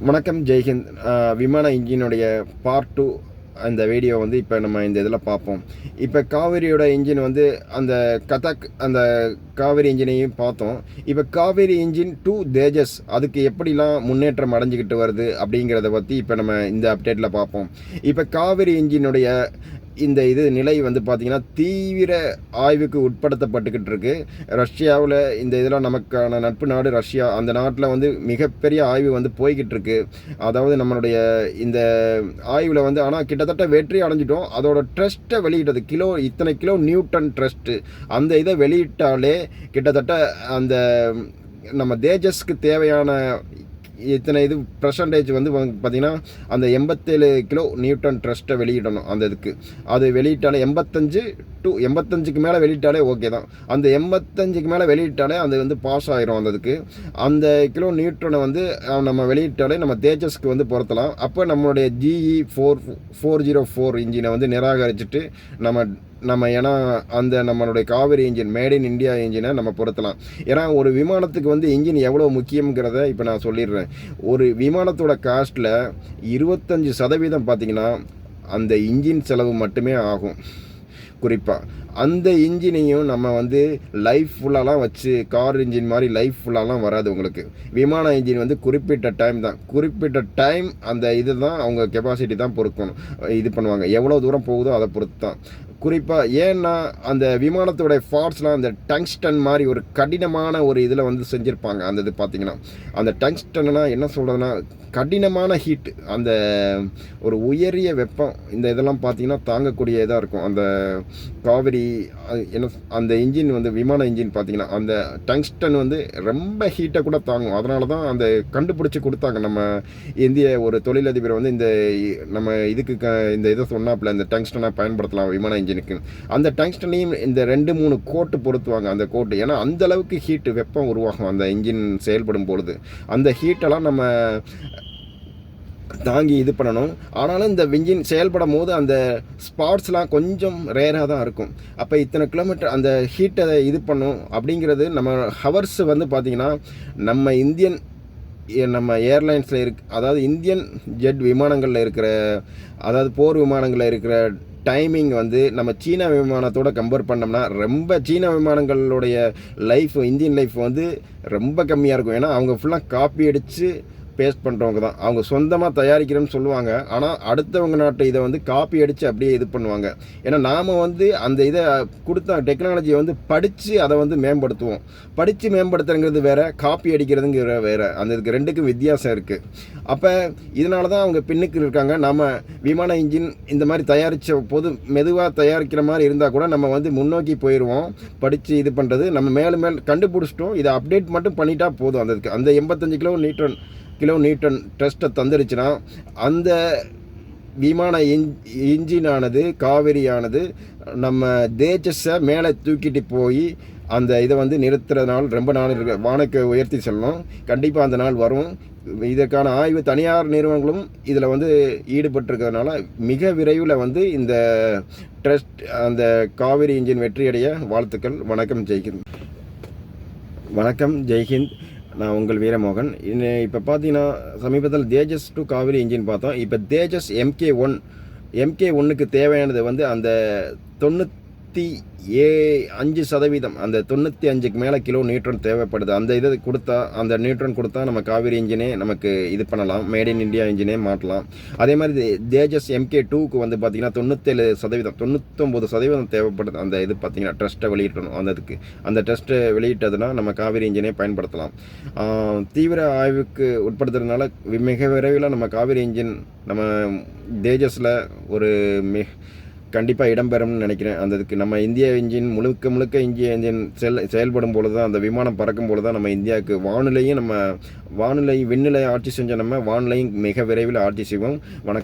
வணக்கம், ஜெய்ஹிந்த். விமான இன்ஜினுடைய பார்ட் 2 அந்த வீடியோ வந்து இப்போ நம்ம இந்த இதில் பார்ப்போம். இப்போ காவேரியோட இன்ஜின் வந்து அந்த அந்த காவேரி இன்ஜினையும் பார்த்தோம். இப்போ காவேரி இன்ஜின் 2 தேஜஸ் அதுக்கு எப்படிலாம் முன்னேற்றம் அடைஞ்சிக்கிட்டு வருது அப்படிங்கிறத பற்றி இப்போ நம்ம இந்த அப்டேட்டில் பார்ப்போம். இப்போ காவேரி இன்ஜினுடைய இந்த நிலை வந்து பார்த்திங்கன்னா தீவிர ஆய்வுக்கு உட்படுத்தப்பட்டுக்கிட்டு இருக்கு. ரஷ்யாவில் இந்த இதெல்லாம் நமக்கான நட்பு நாடு ரஷ்யா. அந்த நாட்டில் வந்து மிகப்பெரிய ஆய்வு வந்து போய்கிட்டு இருக்கு. அதாவது நம்மளுடைய இந்த ஆய்வில் வந்து ஆனால் கிட்டத்தட்ட வெற்றி அடைஞ்சிட்டோம். அதோட ட்ரஸ்ட்டை வெளியிட்டது இத்தனை கிலோ நியூட்டன் ட்ரஸ்ட்டு அந்த இதை வெளியிட்டாலே கிட்டத்தட்ட அந்த நம்ம தேஜஸ்க்கு தேவையான இத்தனை பர்சன்டேஜ் வந்து பார்த்திங்கன்னா அந்த 87 கிலோ நியூட்டன் ட்ரஸ்ட்டை வெளியிடணும். அந்த அது வெளியிட்டாலே 85க்கு மேலே வெளியிட்டாலே ஓகே தான். அந்த 85க்கு மேலே வெளியிட்டாலே அது வந்து பாஸ் ஆகிரும். அந்த கிலோ நியூட்ரனை வந்து நம்ம வெளியிட்டாலே நம்ம தேஜஸ்க்கு வந்து பொருத்தலாம். அப்போ நம்மளுடைய GE 404 இன்ஜினை வந்து நிராகரிச்சுட்டு ஏன்னா அந்த நம்மளுடைய Kaveri engine made in India இன்ஜினை நம்ம பொருத்தலாம். ஏன்னா ஒரு விமானத்துக்கு வந்து இன்ஜின் எவ்வளோ முக்கியங்கிறத இப்போ நான் சொல்லிடுறேன். ஒரு விமானத்தோட காஸ்ட்டில் 25% பார்த்திங்கன்னா அந்த இன்ஜின் செலவு மட்டுமே ஆகும். குறிப்பாக அந்த இன்ஜினையும் நம்ம வந்து லைஃப் ஃபுல்லாலாம் வச்சு கார் இன்ஜின் மாதிரி லைஃப் ஃபுல்லாலாம் வராது. உங்களுக்கு விமான இன்ஜின் வந்து குறிப்பிட்ட டைம் அந்த தான் அவங்க கெப்பாசிட்டி தான் பொறுக்கணும். பண்ணுவாங்க எவ்வளோ தூரம் போகுதோ அதை பொறுத்து தான். குறிப்பாக ஏன்னா அந்த விமானத்தோடைய பார்ட்ஸ்லாம் அந்த டங்ஸ்டன் மாதிரி ஒரு கடினமான ஒரு இதில் வந்து செஞ்சுருப்பாங்க. அந்த பார்த்திங்கன்னா அந்த டங்ஸ்டன்னா என்ன சொல்கிறதுனா கடினமான ஹீட்டு, அந்த ஒரு உயரிய வெப்பம் இந்த இதெல்லாம் பார்த்திங்கன்னா தாங்கக்கூடிய இதாக இருக்கும். அந்த காவேரி அந்த இன்ஜின் வந்து விமான இன்ஜின் பார்த்திங்கன்னா அந்த டங்ஸ்டன் வந்து ரொம்ப ஹீட்டை கூட தாங்கும். அதனால தான் அந்த கண்டுபிடிச்சி கொடுத்தாங்க நம்ம இந்திய ஒரு தொழிலதிபர் வந்து நம்ம இந்த இதை சொன்னாப்புல இந்த டங்ஸ்டனை பயன்படுத்தலாம் விமான இன்ஜினுக்கு. அந்த டங்ஸ்டனையும் இந்த 2-3 கோட்டு பொருத்துவாங்க. அந்த கோட்டு ஏன்னா அந்தளவுக்கு ஹீட்டு வெப்பம் உருவாகும் அந்த இன்ஜின் செயல்படும் பொழுது. அந்த ஹீட்டெல்லாம் நம்ம தாங்கி பண்ணணும். ஆனாலும் இந்த இன்ஜின் செயல்படும் போது அந்த ஸ்பாட்ஸ்லாம் கொஞ்சம் ரேராக தான் இருக்கும். அப்போ இத்தனை கிலோமீட்டர் அந்த ஹீட்டை பண்ணும் அப்படிங்கிறது நம்ம ஹவர்ஸ் வந்து பார்த்திங்கன்னா நம்ம ஏர்லைன்ஸில் அதாவது இந்தியன் ஜெட் விமானங்களில் இருக்கிற அதாவது போர் விமானங்களில் இருக்கிற டைமிங் வந்து நம்ம சீனா விமானத்தோட கம்பேர் பண்ணோம்னா ரொம்ப சீனா விமானங்களுடைய இந்தியன் லைஃப் வந்து ரொம்ப கம்மியாக இருக்கும். ஏன்னா அவங்க ஃபுல்லாக காப்பி அடித்து பேஸ்ட் பண்ணுறவங்க தான். அவங்க சொந்தமாக தயாரிக்கிறேன்னு சொல்லுவாங்க. ஆனால் அடுத்தவங்க நாட்டு இதை வந்து காப்பி அடித்து அப்படியே பண்ணுவாங்க. ஏன்னா நாம் வந்து அந்த இதை கொடுத்த டெக்னாலஜியை வந்து படித்து அதை வந்து மேம்படுத்துவோம். படித்து மேம்படுத்துறங்கிறது வேறு, காப்பி அடிக்கிறதுங்கிற வேறு. அந்த ரெண்டுக்கும் வித்தியாசம் இருக்குது. அப்போ இதனால தான் அவங்க பின்னுக்கு இருக்காங்க. நம்ம விமான இன்ஜின் இந்த மாதிரி தயாரித்த போது மெதுவாக தயாரிக்கிற மாதிரி இருந்தால் கூட நம்ம வந்து முன்னோக்கி போயிடுவோம். படித்து பண்ணுறது நம்ம மேலும் கண்டுபிடிச்சிட்டோம். இதை அப்டேட் மட்டும் பண்ணிட்டா போதும். அந்த 85 கிலோ நியூட்டன் டெஸ்ட்டை தந்துருச்சுன்னா அந்த விமான இன்ஜினானது காவேரியானது நம்ம தேஜஸை மேலே தூக்கிட்டு போய் அந்த இதை வந்து நிறுத்துறதுனால ரொம்ப நாள் வானுக்கு உயர்த்தி செல்லணும். கண்டிப்பாக அந்த நாள் வரும். இதற்கான ஆய்வு தனியார் நிறுவனங்களும் இதில் வந்து ஈடுபட்டிருக்கிறதுனால மிக விரைவில் வந்து இந்த ட்ரஸ்ட் அந்த காவேரி இன்ஜின் வெற்றியடைய வாழ்த்துக்கள். வணக்கம், ஜெய்ஹிந்த். நான் உங்கள் வீரமோகன். இப்போ பார்த்தீங்கன்னா சமீபத்தில் தேஜஸ் டு காவேரி இன்ஜின் பார்த்தோம். இப்போ தேஜஸ் MK1க்கு தேவையானது வந்து அந்த 95% அந்த 95க்கு மேலே கிலோ நியூட்ரன் தேவைப்படுது. அந்த நியூட்ரன் கொடுத்தா நம்ம காவேரி இன்ஜினே நமக்கு பண்ணலாம். மேட் இன் இந்தியா இன்ஜினே மாட்டலாம். அதே மாதிரி தேஜஸ் MK2க்கு வந்து பார்த்திங்கன்னா 99% தேவைப்படுது. அந்த பார்த்திங்கன்னா ட்ரஸ்ட்டை வெளியிடணும். அந்த ட்ரஸ்ட்டை வெளியிட்டதுன்னா நம்ம காவேரி இன்ஜினே பயன்படுத்தலாம். தீவிர ஆய்வுக்கு உட்படுத்துறதுனால மிக விரைவில் நம்ம காவேரி இன்ஜின் நம்ம தேஜஸில் ஒரு கண்டிப்பாக இடம்பெறும்னு நினைக்கிறேன். நம்ம இந்திய இன்ஜின் முழுக்க இந்திய இன்ஜின் செயல்படும் பொழுது தான் அந்த விமானம் பறக்கும் பொழுது தான் நம்ம இந்தியாவுக்கு விண்ணிலை ஆட்சி செஞ்ச நம்ம வானிலையும் மிக விரைவில் ஆட்சி செய்வோம். வணக்கம்.